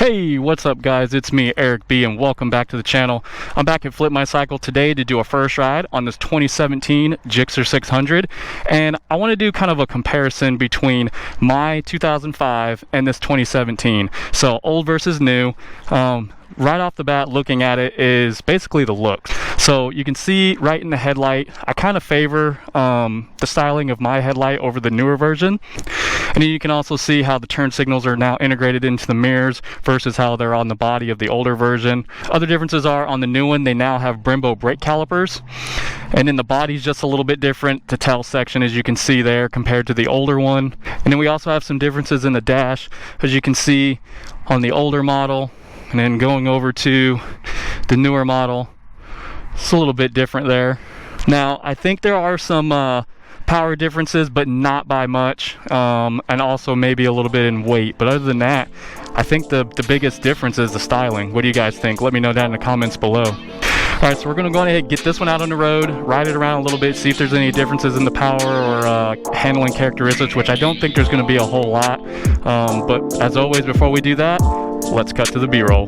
Hey, what's up guys? It's me, Eric B, and welcome back to the channel. I'm back at Flip My Cycle today to do a first ride on this 2017 GSXR 600, and I want to do kind of a comparison between my 2005 and this 2017. So old versus new. Right off the bat, looking at it is basically the looks. So you can see right in the headlight, I kind of favor the styling of my headlight over the newer version. And you can also see how the turn signals are now integrated into the mirrors versus how they're on the body of the older version. Other differences are on the new one, they now have Brembo brake calipers. And then the body's just a little bit different, the tail section as you can see there compared to the older one. And then we also have some differences in the dash, as you can see on the older model. And then going over to the newer model, it's a little bit different there. Now, I think there are some power differences, but not by much, and also maybe a little bit in weight. But other than that, I think the biggest difference is the styling. What do you guys think? Let me know down in the comments below. All right, so we're gonna go ahead and get this one out on the road, ride it around a little bit, see if there's any differences in the power or handling characteristics, which I don't think there's gonna be a whole lot. But as always, before we do that, let's cut to the B-roll.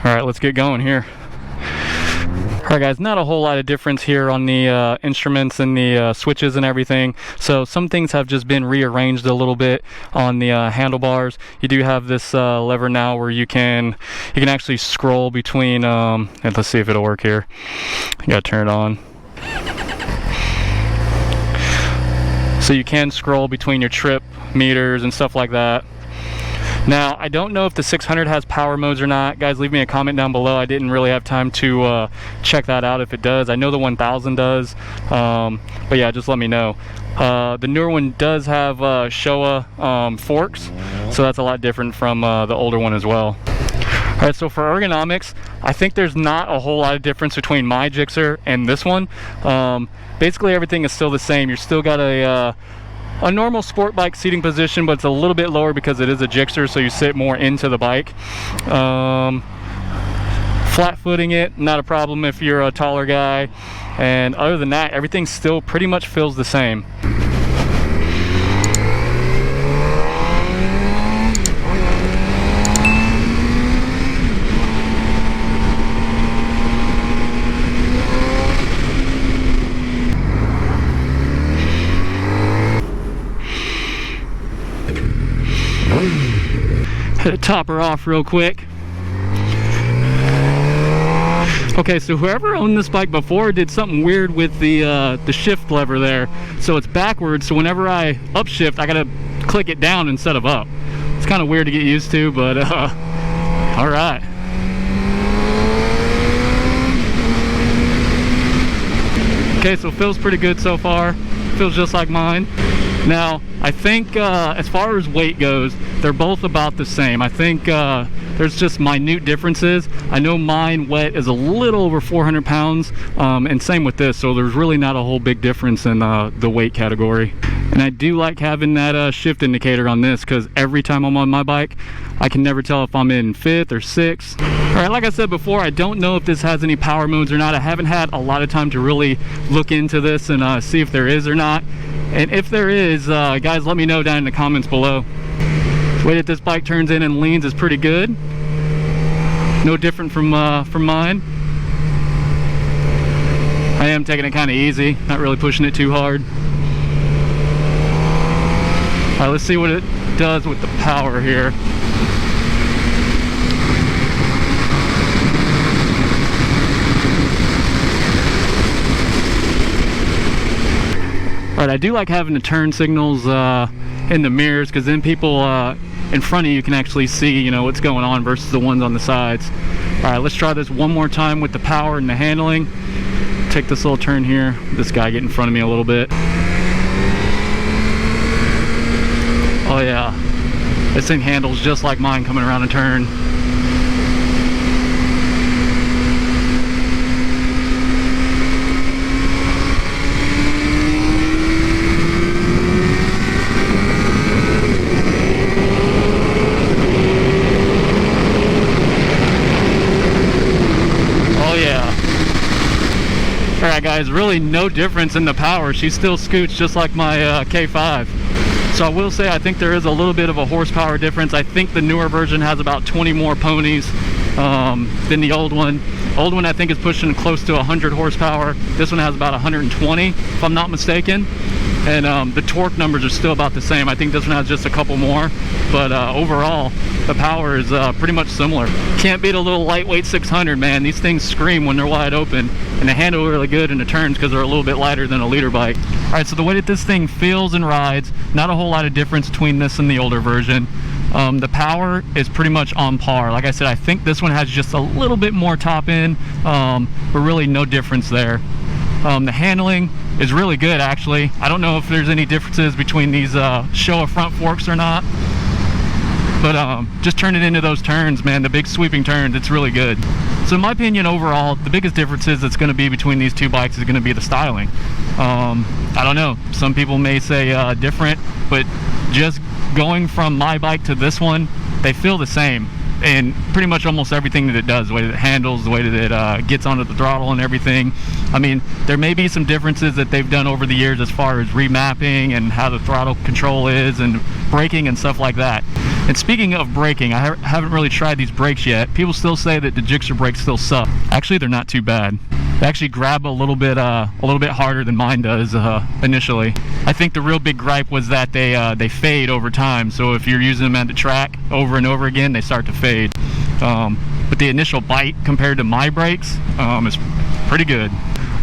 All right, let's get going here. All right guys, not a whole lot of difference here on the instruments and the switches and everything. So some things have just been rearranged a little bit on the handlebars. You do have this lever now where you can actually scroll between, and let's see if it'll work here. You gotta turn it on. So you can scroll between your trip meters and stuff like that. Now, I don't know if the 600 has power modes or not. Guys, leave me a comment down below. I didn't really have time to check that out if it does. I know the 1000 does, but yeah, just let me know. The newer one does have Showa forks, so that's a lot different from the older one as well. All right, so for ergonomics, I think there's not a whole lot of difference between my GSXR and this one. Basically, everything is still the same. You're still got a normal sport bike seating position, but it's a little bit lower because it is a GSXR, so you sit more into the bike. Flat footing it, not a problem if you're a taller guy. And other than that, everything still pretty much feels the same. Hit a topper off real quick. Okay, so whoever owned this bike before did something weird with the shift lever there. So it's backwards, so whenever I upshift, I gotta click it down instead of up. It's kind of weird to get used to, but all right. Okay, so it feels pretty good so far. Feels just like mine. Now, I think as far as weight goes, they're both about the same. I think there's just minute differences. I know mine wet is a little over 400 pounds, and same with this, so there's really not a whole big difference in the weight category. And I do like having that shift indicator on this, because every time I'm on my bike, I can never tell if I'm in 5th or 6th. All right, like I said before, I don't know if this has any power modes or not. I haven't had a lot of time to really look into this and see if there is or not. And if there is, guys, let me know down in the comments below. The way that this bike turns in and leans is pretty good. No different from mine. I am taking it kind of easy, not really pushing it too hard. All right, let's see what it does with the power here. I do like having the turn signals in the mirrors, because then people in front of you can actually see, you know, what's going on versus the ones on the sides. All right, let's try this one more time with the power and the handling. Take this little turn here. This guy get in front of me a little bit. Oh yeah, this thing handles just like mine coming around a turn. Alright guys, really no difference in the power. She still scoots just like my K5. So I will say I think there is a little bit of a horsepower difference. I think the newer version has about 20 more ponies than the old one. Old one I think is pushing close to 100 horsepower. This one has about 120 if I'm not mistaken. And the torque numbers are still about the same. I think this one has just a couple more, but overall the power is pretty much similar. Can't beat a little lightweight 600, man. These things scream when they're wide open, and they handle really good in the turns because they're a little bit lighter than a liter bike. All right, so the way that this thing feels and rides, not a whole lot of difference between this and the older version. The power is pretty much on par. Like I said, I think this one has just a little bit more top end, but really no difference there. The handling is really good, actually. I don't know if there's any differences between these Showa front forks or not, but just turn it into those turns, man, the big sweeping turns, it's really good. So in my opinion, overall, the biggest differences that's going to be between these two bikes is going to be the styling. I don't know, some people may say different, but just going from my bike to this one, they feel the same. And pretty much almost everything that it does, the way that it handles, the way that it gets onto the throttle and everything. I mean, there may be some differences that they've done over the years as far as remapping and how the throttle control is and braking and stuff like that. And speaking of braking, I haven't really tried these brakes yet. People still say that the Gixxer brakes still suck. Actually, they're not too bad. They actually grab a little bit harder than mine does initially. I think the real big gripe was that they fade over time. So if you're using them at the track over and over again, they start to fade. But the initial bite compared to my brakes is pretty good.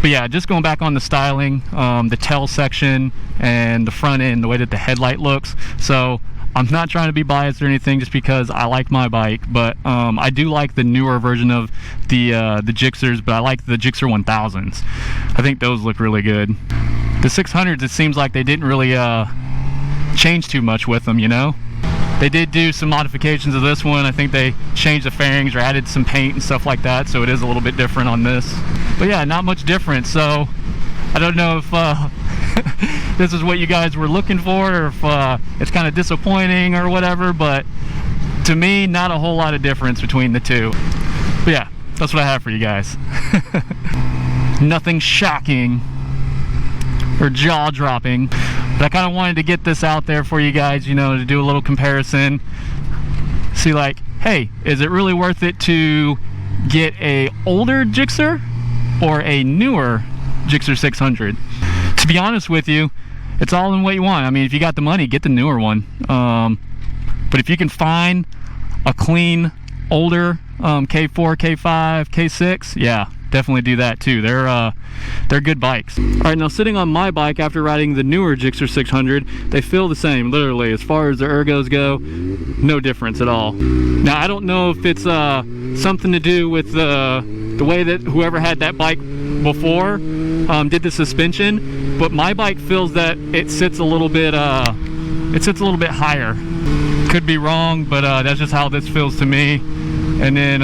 But yeah, just going back on the styling, the tail section and the front end, the way that the headlight looks. So I'm not trying to be biased or anything, just because I like my bike, but I do like the newer version of the Gixxers, but I like the Gixxer 1000s. I think those look really good. The 600s, it seems like they didn't really change too much with them, you know? They did do some modifications of this one. I think they changed the fairings or added some paint and stuff like that, so it is a little bit different on this. But yeah, not much different, so I don't know if this is what you guys were looking for, or if it's kind of disappointing or whatever, but to me, not a whole lot of difference between the two. But yeah, that's what I have for you guys. Nothing shocking or jaw-dropping, but I kind of wanted to get this out there for you guys, you know, to do a little comparison. See, like, hey, is it really worth it to get a older Gixxer or a newer Gixxer 600? To be honest with you, it's all in what you want. I mean, if you got the money, get the newer one. But if you can find a clean, older K4, K5, K6, yeah, definitely do that too. They're good bikes. All right, now sitting on my bike after riding the newer Gixxer 600, they feel the same, literally. As far as the ergos go, no difference at all. Now, I don't know if it's something to do with the way that whoever had that bike before did the suspension, but my bike feels that it sits a little bit higher. Could be wrong, but that's just how this feels to me. And then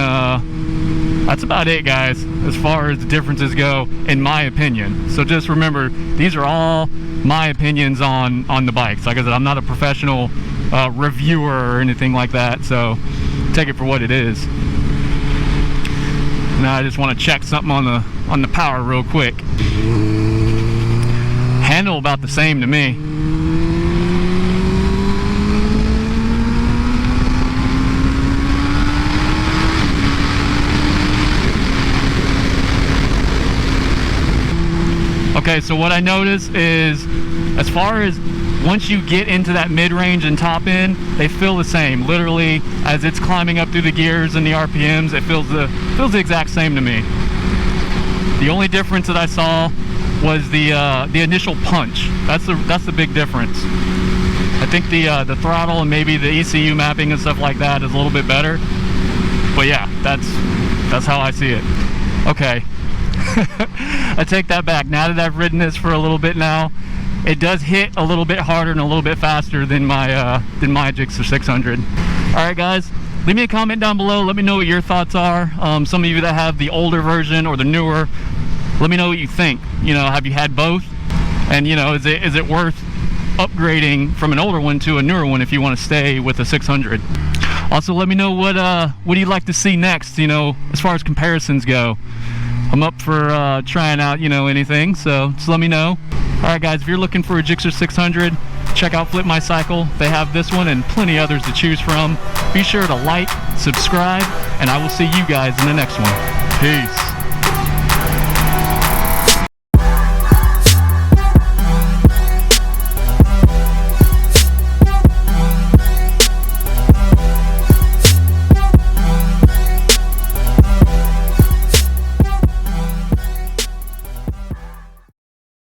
that's about it, guys, as far as the differences go, in my opinion. So just remember, these are all my opinions on the bikes. Like I said, I'm not a professional reviewer or anything like that, so take it for what it is. Now I just want to check something on the power real quick. Handle about the same to me. Okay, so what I notice is, as far as once you get into that mid-range and top end, they feel the same. Literally, as it's climbing up through the gears and the RPMs, it feels the exact same to me. The only difference that I saw was the initial punch. That's the big difference. I think the throttle and maybe the ECU mapping and stuff like that is a little bit better. But yeah, that's how I see it. Okay. I take that back. Now that I've ridden this for a little bit now, it does hit a little bit harder and a little bit faster than my Gixxer 600. All right, guys, leave me a comment down below. Let me know what your thoughts are. Some of you that have the older version or the newer, let me know what you think. You know, have you had both? And you know, is it worth upgrading from an older one to a newer one if you want to stay with a 600? Also, let me know what you'd like to see next, you know, as far as comparisons go. I'm up for trying out, you know, anything, so just let me know. Alright guys, if you're looking for a Gixxer 600, check out Flip My Cycle. They have this one and plenty others to choose from. Be sure to like, subscribe, and I will see you guys in the next one. Peace.